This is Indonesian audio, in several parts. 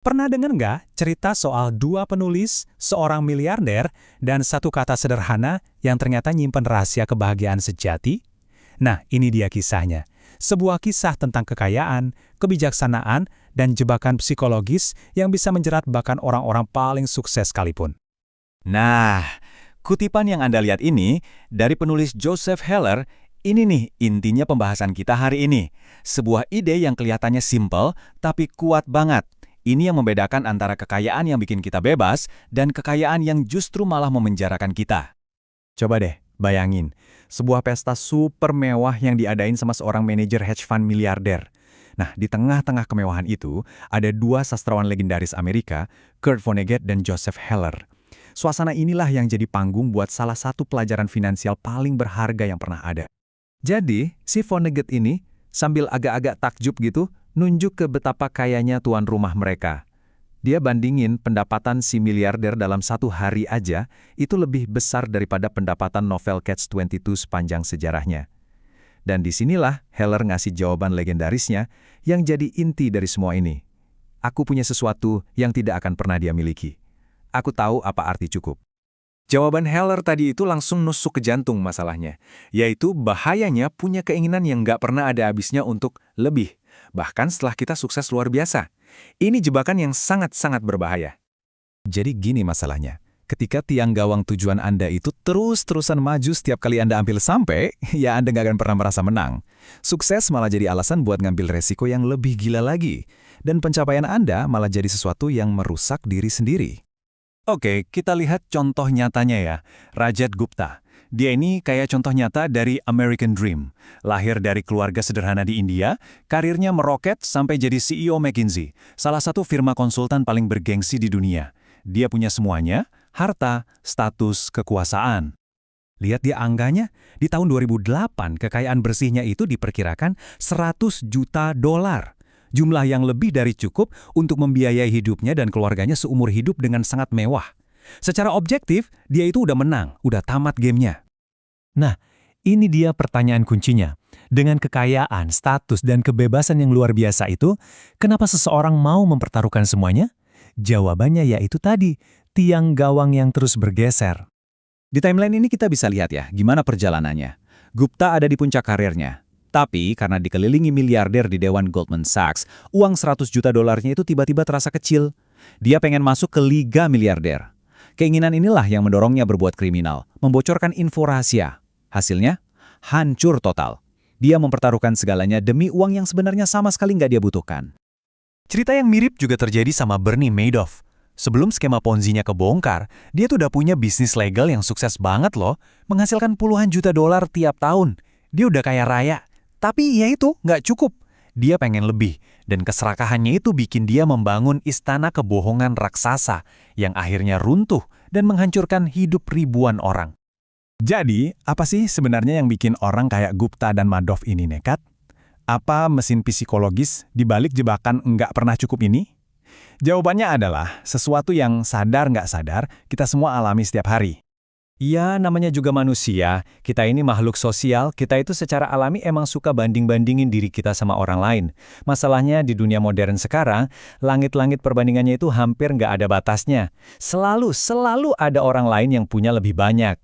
Pernah dengar nggak cerita soal dua penulis, seorang miliarder, dan satu kata sederhana yang ternyata nyimpen rahasia kebahagiaan sejati? Nah, ini dia kisahnya. Sebuah kisah tentang kekayaan, kebijaksanaan, dan jebakan psikologis yang bisa menjerat bahkan orang-orang paling sukses sekalipun. Nah, kutipan yang Anda lihat ini dari penulis Joseph Heller, ini nih intinya pembahasan kita hari ini. Sebuah ide yang kelihatannya simpel, tapi kuat banget. Ini yang membedakan antara kekayaan yang bikin kita bebas dan kekayaan yang justru malah memenjarakan kita. Coba deh, bayangin. Sebuah pesta super mewah yang diadain sama seorang manajer hedge fund miliarder. Nah, di tengah-tengah kemewahan itu, ada dua sastrawan legendaris Amerika, Kurt Vonnegut dan Joseph Heller. Suasana inilah yang jadi panggung buat salah satu pelajaran finansial paling berharga yang pernah ada. Jadi, si Vonnegut ini, sambil agak-agak takjub gitu, nunjuk ke betapa kayanya tuan rumah mereka. Dia bandingin pendapatan si miliarder dalam satu hari aja, itu lebih besar daripada pendapatan novel Catch-22 sepanjang sejarahnya. Dan disinilah Heller ngasih jawaban legendarisnya yang jadi inti dari semua ini. Aku punya sesuatu yang tidak akan pernah dia miliki. Aku tahu apa arti cukup. Jawaban Heller tadi itu langsung nusuk ke jantung masalahnya, yaitu bahayanya punya keinginan yang nggak pernah ada habisnya untuk lebih, bahkan setelah kita sukses luar biasa. Ini jebakan yang sangat-sangat berbahaya. Jadi gini masalahnya, ketika tiang gawang tujuan Anda itu terus-terusan maju setiap kali Anda ambil sampai, ya Anda nggak akan pernah merasa menang. Sukses malah jadi alasan buat ngambil resiko yang lebih gila lagi, dan pencapaian Anda malah jadi sesuatu yang merusak diri sendiri. Oke, kita lihat contoh nyatanya ya, Rajat Gupta. Dia ini kayak contoh nyata dari American Dream. Lahir dari keluarga sederhana di India, karirnya meroket sampai jadi CEO McKinsey, salah satu firma konsultan paling bergengsi di dunia. Dia punya semuanya, harta, status, kekuasaan. Lihat dia angkanya, di tahun 2008 kekayaan bersihnya itu diperkirakan 100 juta dolar. Jumlah yang lebih dari cukup untuk membiayai hidupnya dan keluarganya seumur hidup dengan sangat mewah. Secara objektif, dia itu udah menang, udah tamat gamenya. Nah, ini dia pertanyaan kuncinya. Dengan kekayaan, status, dan kebebasan yang luar biasa itu, kenapa seseorang mau mempertaruhkan semuanya? Jawabannya yaitu tadi, tiang gawang yang terus bergeser. Di timeline ini kita bisa lihat ya, gimana perjalanannya. Gupta ada di puncak karirnya. Tapi karena dikelilingi miliarder di Dewan Goldman Sachs, uang 100 juta dolarnya itu tiba-tiba terasa kecil. Dia pengen masuk ke liga miliarder. Keinginan inilah yang mendorongnya berbuat kriminal, membocorkan info rahasia. Hasilnya, hancur total. Dia mempertaruhkan segalanya demi uang yang sebenarnya sama sekali nggak dia butuhkan. Cerita yang mirip juga terjadi sama Bernie Madoff. Sebelum skema Ponzi-nya kebongkar, dia tuh udah punya bisnis legal yang sukses banget loh, menghasilkan puluhan juta dolar tiap tahun. Dia udah kaya raya. Tapi ya itu, nggak cukup. Dia pengen lebih, dan keserakahannya itu bikin dia membangun istana kebohongan raksasa yang akhirnya runtuh dan menghancurkan hidup ribuan orang. Jadi, apa sih sebenarnya yang bikin orang kayak Gupta dan Madoff ini nekat? Apa mesin psikologis di balik jebakan nggak pernah cukup ini? Jawabannya adalah sesuatu yang sadar nggak sadar kita semua alami setiap hari. Ya, namanya juga manusia. Kita ini makhluk sosial, kita itu secara alami emang suka banding-bandingin diri kita sama orang lain. Masalahnya di dunia modern sekarang, langit-langit perbandingannya itu hampir nggak ada batasnya. Selalu ada orang lain yang punya lebih banyak.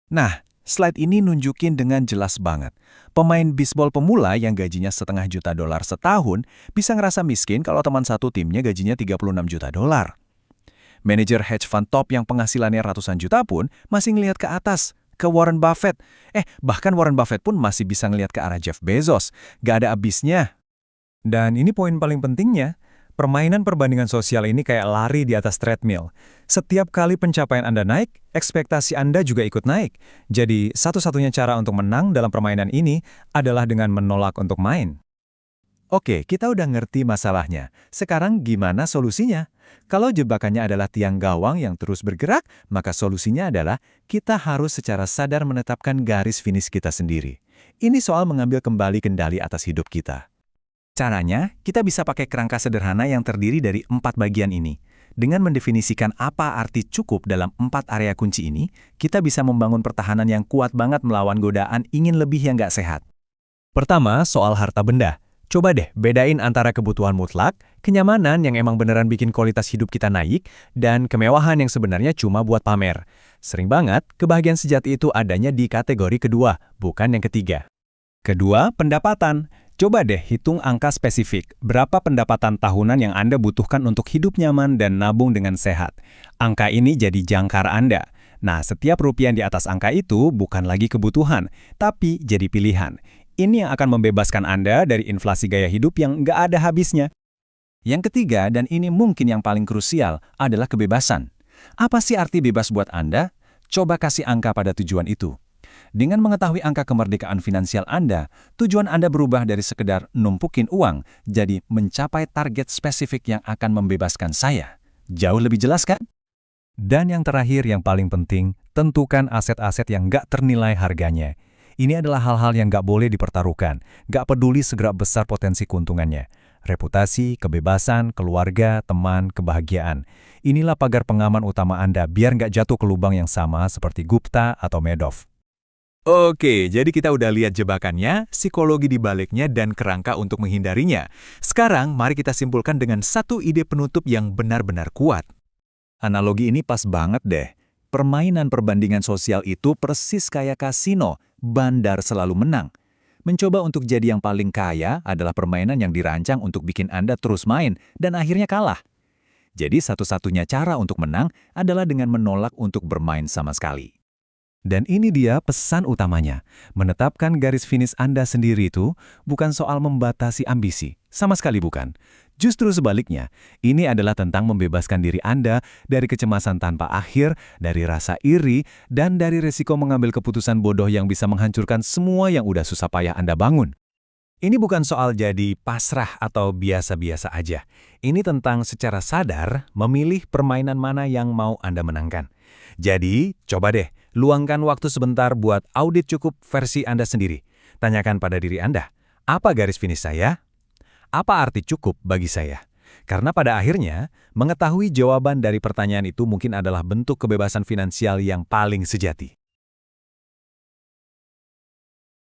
Nah, slide ini nunjukin dengan jelas banget. Pemain bisbol pemula yang gajinya $1,5 juta setahun bisa ngerasa miskin kalau teman satu timnya gajinya 36 juta dolar. Manajer hedge fund top yang penghasilannya ratusan juta pun masih ngelihat ke atas, ke Warren Buffett. Bahkan Warren Buffett pun masih bisa ngelihat ke arah Jeff Bezos. Gak ada habisnya. Dan ini poin paling pentingnya, permainan perbandingan sosial ini kayak lari di atas treadmill. Setiap kali pencapaian Anda naik, ekspektasi Anda juga ikut naik. Jadi, satu-satunya cara untuk menang dalam permainan ini adalah dengan menolak untuk main. Oke, kita udah ngerti masalahnya. Sekarang gimana solusinya? Kalau jebakannya adalah tiang gawang yang terus bergerak, maka solusinya adalah kita harus secara sadar menetapkan garis finish kita sendiri. Ini soal mengambil kembali kendali atas hidup kita. Caranya, kita bisa pakai kerangka sederhana yang terdiri dari 4 bagian ini. Dengan mendefinisikan apa arti cukup dalam 4 area kunci ini, kita bisa membangun pertahanan yang kuat banget melawan godaan ingin lebih yang nggak sehat. Pertama, soal harta benda. Coba deh bedain antara kebutuhan mutlak, kenyamanan yang emang beneran bikin kualitas hidup kita naik, dan kemewahan yang sebenarnya cuma buat pamer. Sering banget, kebahagiaan sejati itu adanya di kategori kedua, bukan yang ketiga. Kedua, pendapatan. Coba deh hitung angka spesifik. Berapa pendapatan tahunan yang Anda butuhkan untuk hidup nyaman dan nabung dengan sehat? Angka ini jadi jangkar Anda. Nah, setiap rupiah di atas angka itu bukan lagi kebutuhan, tapi jadi pilihan. Ini yang akan membebaskan Anda dari inflasi gaya hidup yang nggak ada habisnya. Yang ketiga, dan ini mungkin yang paling krusial, adalah kebebasan. Apa sih arti bebas buat Anda? Coba kasih angka pada tujuan itu. Dengan mengetahui angka kemerdekaan finansial Anda, tujuan Anda berubah dari sekedar numpukin uang, jadi mencapai target spesifik yang akan membebaskan saya. Jauh lebih jelas kan? Dan yang terakhir yang paling penting, tentukan aset-aset yang nggak ternilai harganya. Ini adalah hal-hal yang nggak boleh dipertaruhkan, nggak peduli seberapa besar potensi keuntungannya. Reputasi, kebebasan, keluarga, teman, kebahagiaan. Inilah pagar pengaman utama Anda biar nggak jatuh ke lubang yang sama seperti Gupta atau Madoff. Oke, jadi kita udah lihat jebakannya, psikologi di baliknya, dan kerangka untuk menghindarinya. Sekarang, mari kita simpulkan dengan satu ide penutup yang benar-benar kuat. Analogi ini pas banget deh. Permainan perbandingan sosial itu persis kayak kasino, bandar selalu menang. Mencoba untuk jadi yang paling kaya adalah permainan yang dirancang untuk bikin Anda terus main dan akhirnya kalah. Jadi satu-satunya cara untuk menang adalah dengan menolak untuk bermain sama sekali. Dan ini dia pesan utamanya. Menetapkan garis finish Anda sendiri itu bukan soal membatasi ambisi. Sama sekali bukan. Justru sebaliknya, ini adalah tentang membebaskan diri Anda dari kecemasan tanpa akhir, dari rasa iri, dan dari resiko mengambil keputusan bodoh yang bisa menghancurkan semua yang udah susah payah Anda bangun. Ini bukan soal jadi pasrah atau biasa-biasa aja. Ini tentang secara sadar memilih permainan mana yang mau Anda menangkan. Jadi, coba deh, luangkan waktu sebentar buat audit cukup versi Anda sendiri. Tanyakan pada diri Anda, apa garis finish saya? Apa arti cukup bagi saya? Karena pada akhirnya, mengetahui jawaban dari pertanyaan itu mungkin adalah bentuk kebebasan finansial yang paling sejati.